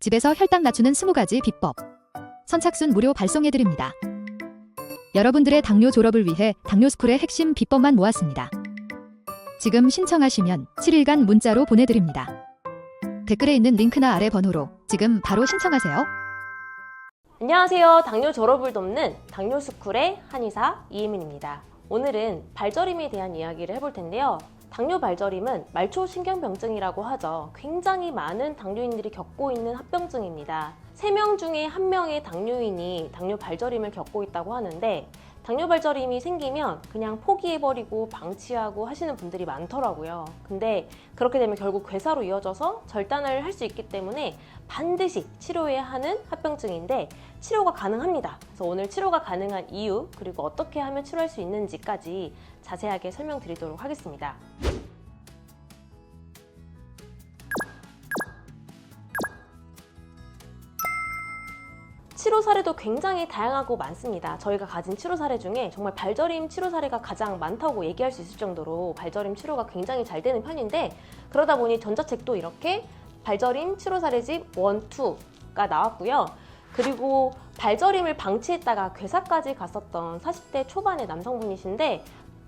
집에서 혈당 낮추는 20가지 비법. 선착순 무료 발송해드립니다. 여러분들의 당뇨 졸업을 위해 당뇨스쿨의 핵심 비법만 모았습니다. 지금 신청하시면 7일간 문자로 보내드립니다. 댓글에 있는 링크나 아래 번호로 지금 바로 신청하세요. 안녕하세요. 당뇨 졸업을 돕는 당뇨스쿨의 한의사 이혜민입니다. 오늘은 발저림에 대한 이야기를 해볼 텐데요. 당뇨 발저림은 말초신경병증이라고 하죠. 굉장히 많은 당뇨인들이 겪고 있는 합병증입니다. 3명 중에 1명의 당뇨인이 당뇨 발저림을 겪고 있다고 하는데, 당뇨 발저림이 생기면 그냥 포기해버리고 방치하고 하시는 분들이 많더라고요. 근데 그렇게 되면 결국 괴사로 이어져서 절단을 할 수 있기 때문에 반드시 치료해야 하는 합병증인데, 치료가 가능합니다. 그래서 오늘 치료가 가능한 이유, 그리고 어떻게 하면 치료할 수 있는지까지 자세하게 설명드리도록 하겠습니다. 치료 사례도 굉장히 다양하고 많습니다. 저희가 가진 치료 사례 중에 정말 발저림 치료 사례가 가장 많다고 얘기할 수 있을 정도로 발저림 치료가 굉장히 잘 되는 편인데, 그러다 보니 전자책도 이렇게 발저림 치료 사례집 1, 2가 나왔고요. 그리고 발저림을 방치했다가 괴사까지 갔었던 40대 초반의 남성분이신데,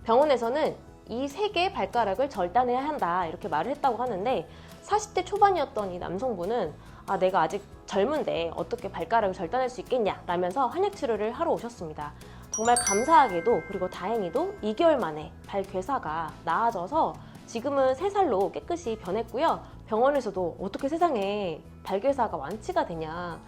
병원에서는 이 3개 발가락을 절단해야 한다 이렇게 말을 했다고 하는데, 40대 초반이었던 이 남성분은 내가 아직 젊은데 어떻게 발가락을 절단할 수 있겠냐 라면서 한약 치료를 하러 오셨습니다. 정말 감사하게도, 그리고 다행히도 2개월 만에 발괴사가 나아져서 지금은 3살로 깨끗이 변했고요. 병원에서도 어떻게 세상에 발괴사가 완치가 되냐,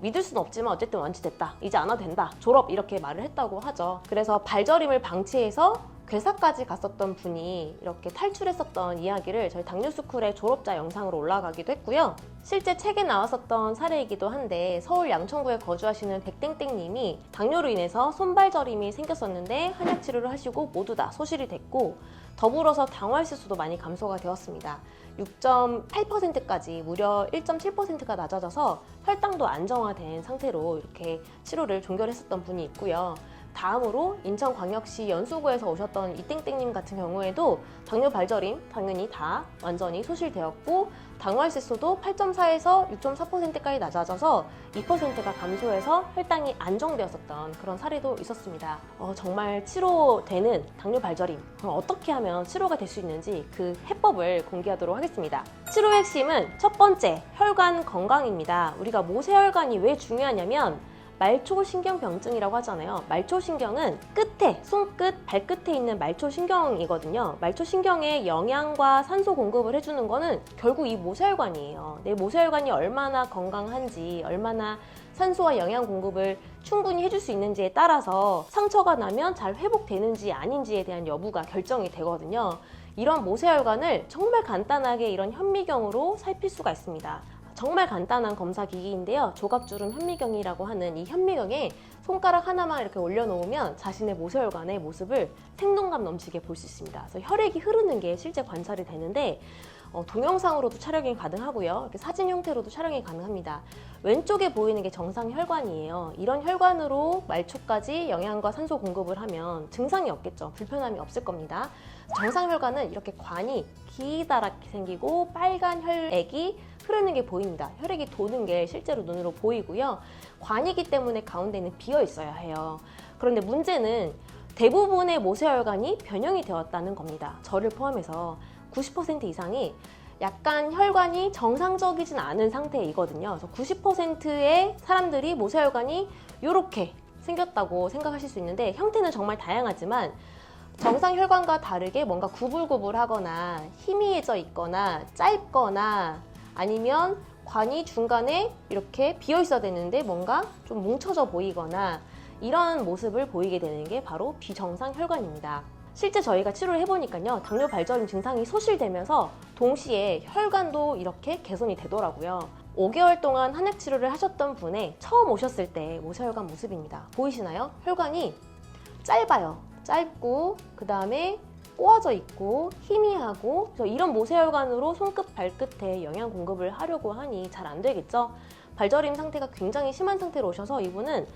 믿을 수는 없지만 어쨌든 완치됐다, 이제 안 와도 된다, 졸업, 이렇게 말을 했다고 하죠. 그래서 발저림을 방치해서 괴사까지 갔었던 분이 이렇게 탈출했었던 이야기를 저희 당뇨스쿨의 졸업자 영상으로 올라가기도 했고요. 실제 책에 나왔었던 사례이기도 한데, 서울 양천구에 거주하시는 백땡땡님이 당뇨로 인해서 손발저림이 생겼었는데 한약 치료를 하시고 모두 다 소실이 됐고, 더불어서 당화혈색소도 많이 감소가 되었습니다. 6.8%까지 무려 1.7%가 낮아져서 혈당도 안정화된 상태로 이렇게 치료를 종결했었던 분이 있고요. 다음으로 인천광역시 연수구에서 오셨던 이땡땡님 같은 경우에도 당뇨 발저림 당연히 다 완전히 소실되었고, 당화혈색소도 8.4에서 6.4%까지 낮아져서 2%가 감소해서 혈당이 안정되었었던 그런 사례도 있었습니다. 정말 치료되는 당뇨 발저림, 어떻게 하면 치료가 될 수 있는지 그 해법을 공개하도록 하겠습니다. 치료의 핵심은 첫 번째, 혈관 건강입니다. 우리가 모세혈관이 왜 중요하냐면, 말초신경병증이라고 하잖아요. 말초신경은 끝에, 손끝, 발끝에 있는 말초신경이거든요. 말초신경에 영양과 산소 공급을 해주는 거는 결국 이 모세혈관이에요. 내 모세혈관이 얼마나 건강한지, 얼마나 산소와 영양 공급을 충분히 해줄 수 있는지에 따라서 상처가 나면 잘 회복되는지 아닌지에 대한 여부가 결정이 되거든요. 이런 모세혈관을 정말 간단하게 이런 현미경으로 살필 수가 있습니다. 정말 간단한 검사 기기인데요. 조각주름 현미경이라고 하는 이 현미경에 손가락 하나만 이렇게 올려놓으면 자신의 모세혈관의 모습을 생동감 넘치게 볼 수 있습니다. 그래서 혈액이 흐르는 게 실제 관찰이 되는데, 동영상으로도 촬영이 가능하고요. 이렇게 사진 형태로도 촬영이 가능합니다. 왼쪽에 보이는 게 정상 혈관이에요. 이런 혈관으로 말초까지 영양과 산소 공급을 하면 증상이 없겠죠. 불편함이 없을 겁니다. 정상 혈관은 이렇게 관이 기다랗게 생기고 빨간 혈액이 흐르는 게 보입니다. 혈액이 도는 게 실제로 눈으로 보이고요. 관이기 때문에 가운데는 비어 있어야 해요. 그런데 문제는 대부분의 모세혈관이 변형이 되었다는 겁니다. 저를 포함해서 90% 이상이 약간 혈관이 정상적이진 않은 상태이거든요. 그래서 90%의 사람들이 모세혈관이 이렇게 생겼다고 생각하실 수 있는데, 형태는 정말 다양하지만 정상 혈관과 다르게 뭔가 구불구불하거나 희미해져 있거나 짧거나, 아니면 관이 중간에 이렇게 비어 있어야 되는데 뭔가 좀 뭉쳐져 보이거나, 이런 모습을 보이게 되는 게 바로 비정상 혈관입니다. 실제 저희가 치료를 해보니까요, 당뇨 발저림 증상이 소실되면서 동시에 혈관도 이렇게 개선이 되더라고요. 5개월 동안 한약 치료를 하셨던 분의 처음 오셨을 때 모세혈관 모습입니다. 보이시나요? 혈관이 짧아요. 짧고, 그 다음에 꼬아져 있고 희미하고, 그래서 이런 모세혈관으로 손끝 발끝에 영양 공급을 하려고 하니 잘 안 되겠죠. 발저림 상태가 굉장히 심한 상태로 오셔서 이분은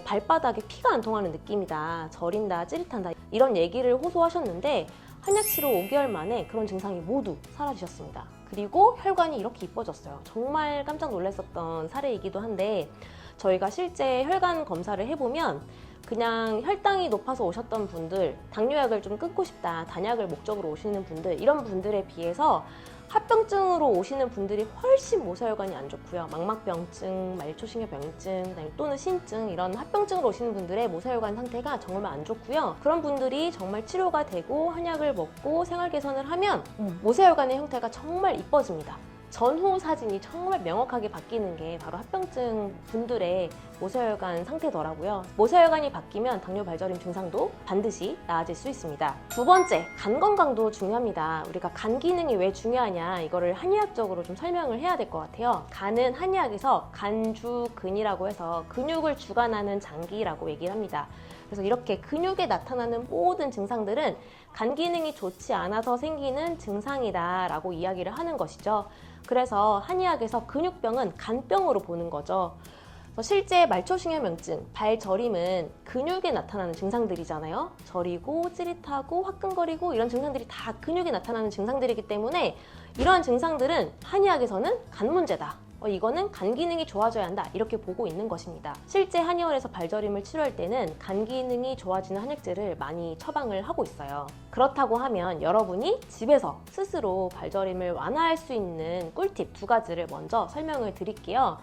발바닥에 피가 안 통하는 느낌이다, 저린다, 찌릿한다, 이런 얘기를 호소하셨는데, 한약 치료 5개월 만에 그런 증상이 모두 사라지셨습니다. 그리고 혈관이 이렇게 이뻐졌어요. 정말 깜짝 놀랐었던 사례이기도 한데 저희가 실제 혈관 검사를 해보면 그냥 혈당이 높아서 오셨던 분들, 당뇨약을 좀 끊고 싶다, 단약을 목적으로 오시는 분들, 이런 분들에 비해서 합병증으로 오시는 분들이 훨씬 모세혈관이 안 좋고요. 망막병증, 말초신경병증, 또는 신증 이런 합병증으로 오시는 분들의 모세혈관 상태가 정말 안 좋고요. 그런 분들이 정말 치료가 되고 한약을 먹고 생활 개선을 하면 모세혈관의 형태가 정말 이뻐집니다. 전후 사진이 정말 명확하게 바뀌는 게 바로 합병증 분들의 모세혈관 상태더라고요. 모세혈관이 바뀌면 당뇨 발저림 증상도 반드시 나아질 수 있습니다. 두 번째, 간 건강도 중요합니다. 우리가 간 기능이 왜 중요하냐 이거를 한의학적으로 좀 설명을 해야 될 것 같아요. 간은 한의학에서 간주근이라고 해서 근육을 주관하는 장기라고 얘기를 합니다. 그래서 이렇게 근육에 나타나는 모든 증상들은 간 기능이 좋지 않아서 생기는 증상이다라고 이야기를 하는 것이죠. 그래서 한의학에서 근육병은 간병으로 보는 거죠. 실제 말초신경병증, 발저림은 근육에 나타나는 증상들이잖아요. 저리고 찌릿하고 화끈거리고 이런 증상들이 다 근육에 나타나는 증상들이기 때문에 이러한 증상들은 한의학에서는 간 문제다. 이거는 간 기능이 좋아져야 한다 이렇게 보고 있는 것입니다. 실제 한의원에서 발저림을 치료할 때는 간 기능이 좋아지는 한약재를 많이 처방을 하고 있어요. 그렇다고 하면 여러분이 집에서 스스로 발저림을 완화할 수 있는 꿀팁 두 가지를 먼저 설명을 드릴게요.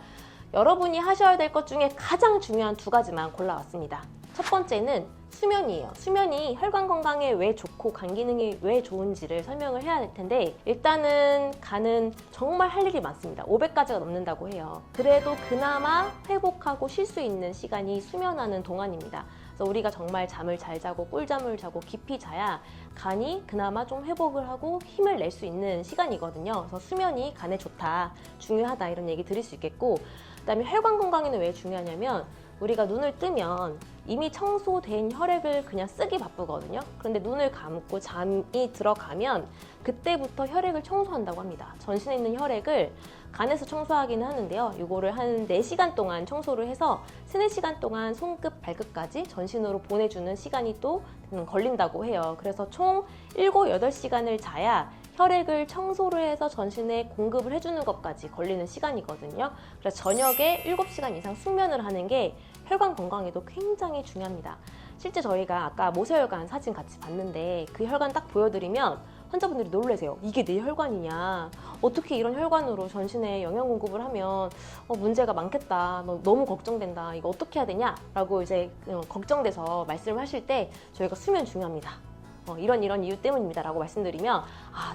여러분이 하셔야 될 것 중에 가장 중요한 두 가지만 골라왔습니다. 첫 번째는 수면이에요. 수면이 혈관 건강에 왜 좋고 간 기능이 왜 좋은지를 설명을 해야 될 텐데 일단은 간은 정말 할 일이 많습니다. 500가지가 넘는다고 해요. 그래도 그나마 회복하고 쉴 수 있는 시간이 수면하는 동안입니다. 그래서 우리가 정말 잠을 잘 자고 꿀잠을 자고 깊이 자야 간이 그나마 좀 회복을 하고 힘을 낼 수 있는 시간이거든요. 그래서 수면이 간에 좋다, 중요하다 이런 얘기 드릴 수 있겠고 그다음에 혈관 건강에는 왜 중요하냐면 우리가 눈을 뜨면 이미 청소된 혈액을 그냥 쓰기 바쁘거든요. 그런데 눈을 감고 잠이 들어가면 그때부터 혈액을 청소한다고 합니다. 전신에 있는 혈액을 간에서 청소하기는 하는데요. 이거를 한 4시간 동안 청소를 해서 3, 4시간 동안 손끝, 발끝까지 전신으로 보내주는 시간이 또 걸린다고 해요. 그래서 총 7, 8시간을 자야 혈액을 청소를 해서 전신에 공급을 해주는 것까지 걸리는 시간이거든요. 그래서 저녁에 7시간 이상 숙면을 하는 게 혈관 건강에도 굉장히 중요합니다. 실제 저희가 아까 모세혈관 사진 같이 봤는데 그 혈관 딱 보여드리면 환자분들이 놀라세요. 이게 내 혈관이냐? 어떻게 이런 혈관으로 전신에 영양 공급을 하면 문제가 많겠다. 너무 걱정된다. 이거 어떻게 해야 되냐? 라고 이제 걱정돼서 말씀을 하실 때 저희가 수면 중요합니다. 이런 이유 때문입니다 라고 말씀드리면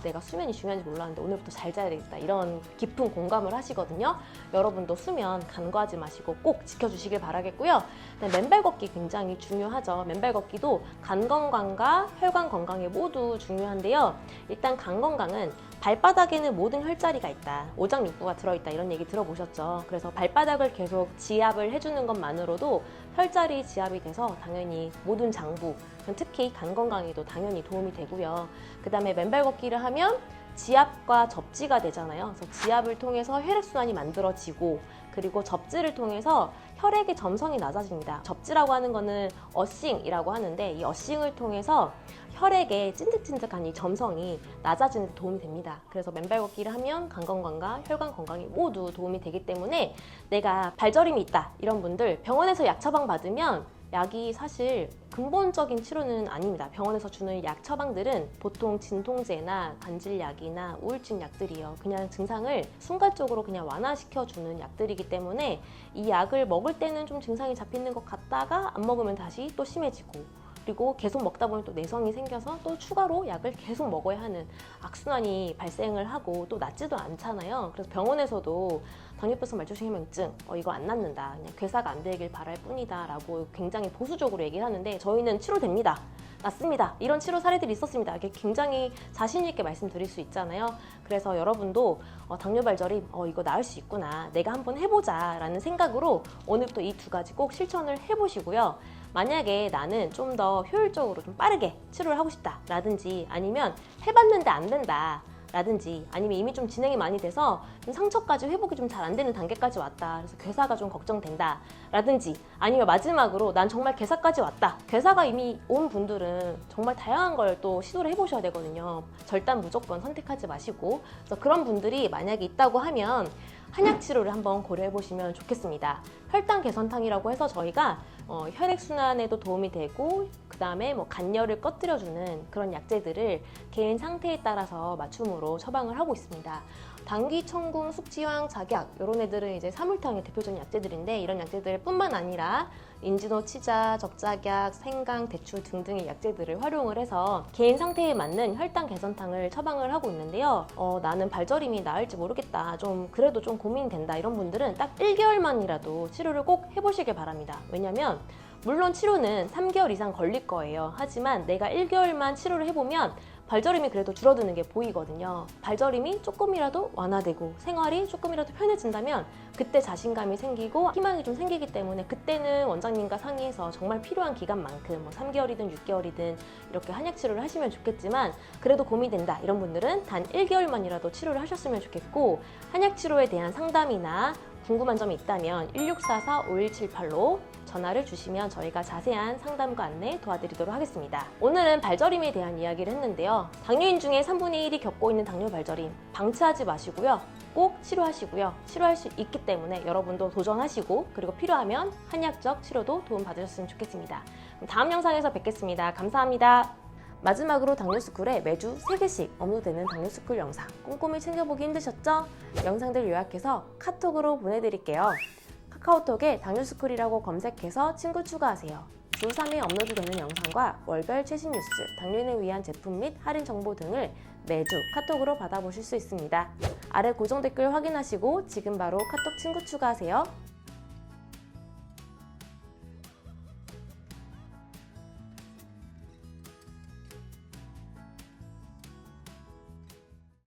내가 수면이 중요한지 몰랐는데 오늘부터 잘 자야 되겠다 이런 깊은 공감을 하시거든요. 여러분도 수면 간과하지 마시고 꼭 지켜주시길 바라겠고요. 맨발 걷기 굉장히 중요하죠. 맨발 걷기도 간 건강과 혈관 건강에 모두 중요한데요. 일단 간 건강은 발바닥에는 모든 혈자리가 있다. 오장육부가 들어있다 이런 얘기 들어보셨죠. 그래서 발바닥을 계속 지압을 해주는 것만으로도 혈자리 지압이 돼서 당연히 모든 장부, 특히 간 건강에도 당연히 도움이 되고요. 그 다음에 맨발 걷기를 하면 지압과 접지가 되잖아요. 그래서 지압을 통해서 혈액순환이 만들어지고 그리고 접지를 통해서 혈액의 점성이 낮아집니다. 접지라고 하는 거는 어싱이라고 하는데 이 어싱을 통해서 혈액의 찐득찐득한 이 점성이 낮아지는 데 도움이 됩니다. 그래서 맨발 걷기를 하면 간 건강과 혈관 건강에 모두 도움이 되기 때문에 내가 발저림이 있다 이런 분들 병원에서 약 처방 받으면 약이 사실 근본적인 치료는 아닙니다. 병원에서 주는 약 처방들은 보통 진통제나 간질약이나 우울증 약들이에요. 그냥 증상을 순간적으로 그냥 완화시켜주는 약들이기 때문에 이 약을 먹을 때는 좀 증상이 잡히는 것 같다가 안 먹으면 다시 또 심해지고 그리고 계속 먹다 보면 또 내성이 생겨서 또 추가로 약을 계속 먹어야 하는 악순환이 발생을 하고 또 낫지도 않잖아요. 그래서 병원에서도 당뇨병성 말초신경병증 이거 안 낫는다. 그냥 괴사가 안 되길 바랄 뿐이다 라고 굉장히 보수적으로 얘기를 하는데 저희는 치료됩니다. 낫습니다. 이런 치료 사례들이 있었습니다. 이게 굉장히 자신 있게 말씀드릴 수 있잖아요. 그래서 여러분도 당뇨 발저림 이거 나을 수 있구나. 내가 한번 해보자 라는 생각으로 오늘부터 이 두 가지 꼭 실천을 해보시고요. 만약에 나는 좀 더 효율적으로 좀 빠르게 치료를 하고 싶다 라든지 아니면 해봤는데 안 된다 라든지 아니면 이미 좀 진행이 많이 돼서 좀 상처까지 회복이 좀 잘 안 되는 단계까지 왔다. 그래서 괴사가 좀 걱정된다. 라든지 아니면 마지막으로 난 정말 괴사까지 왔다. 괴사가 이미 온 분들은 정말 다양한 걸 또 시도를 해보셔야 되거든요. 절단 무조건 선택하지 마시고 그래서 그런 분들이 만약에 있다고 하면 한약 치료를 한번 고려해 보시면 좋겠습니다. 혈당 개선탕이라고 해서 저희가 혈액 순환에도 도움이 되고 그 다음에 뭐 간열을 꺼뜨려주는 그런 약재들을 개인 상태에 따라서 맞춤으로 처방을 하고 있습니다. 당귀, 청궁, 숙지황, 작약 이런 애들은 이제 사물탕의 대표적인 약재들인데 이런 약재들뿐만 아니라 인지도, 치자, 적작약, 생강, 대추 등등의 약재들을 활용을 해서 개인 상태에 맞는 혈당 개선탕을 처방을 하고 있는데요. 나는 발저림이 나을지 모르겠다. 좀 그래도 좀 고민된다. 이런 분들은 딱 1개월만이라도 치료를 꼭 해보시길 바랍니다. 왜냐면 물론 치료는 3개월 이상 걸릴 거예요. 하지만 내가 1개월만 치료를 해보면 발저림이 그래도 줄어드는 게 보이거든요. 발저림이 조금이라도 완화되고 생활이 조금이라도 편해진다면 그때 자신감이 생기고 희망이 좀 생기기 때문에 그때는 원장님과 상의해서 정말 필요한 기간만큼 뭐 3개월이든 6개월이든 이렇게 한약 치료를 하시면 좋겠지만 그래도 고민된다 이런 분들은 단 1개월만이라도 치료를 하셨으면 좋겠고 한약 치료에 대한 상담이나 궁금한 점이 있다면 1644-5178로 전화를 주시면 저희가 자세한 상담과 안내 도와드리도록 하겠습니다. 오늘은 발저림에 대한 이야기를 했는데요. 당뇨인 중에 3분의 1이 겪고 있는 당뇨 발저림 방치하지 마시고요. 꼭 치료하시고요. 치료할 수 있기 때문에 여러분도 도전하시고 그리고 필요하면 한약적 치료도 도움 받으셨으면 좋겠습니다. 그럼 다음 영상에서 뵙겠습니다. 감사합니다. 마지막으로 당뇨스쿨에 매주 3개씩 업로드되는 당뇨스쿨 영상 꼼꼼히 챙겨보기 힘드셨죠? 영상들 요약해서 카톡으로 보내드릴게요. 카카오톡에 당뇨스쿨이라고 검색해서 친구 추가하세요. 주 3회 업로드되는 영상과 월별 최신 뉴스, 당뇨인을 위한 제품 및 할인 정보 등을 매주 카톡으로 받아보실 수 있습니다. 아래 고정 댓글 확인하시고 지금 바로 카톡 친구 추가하세요.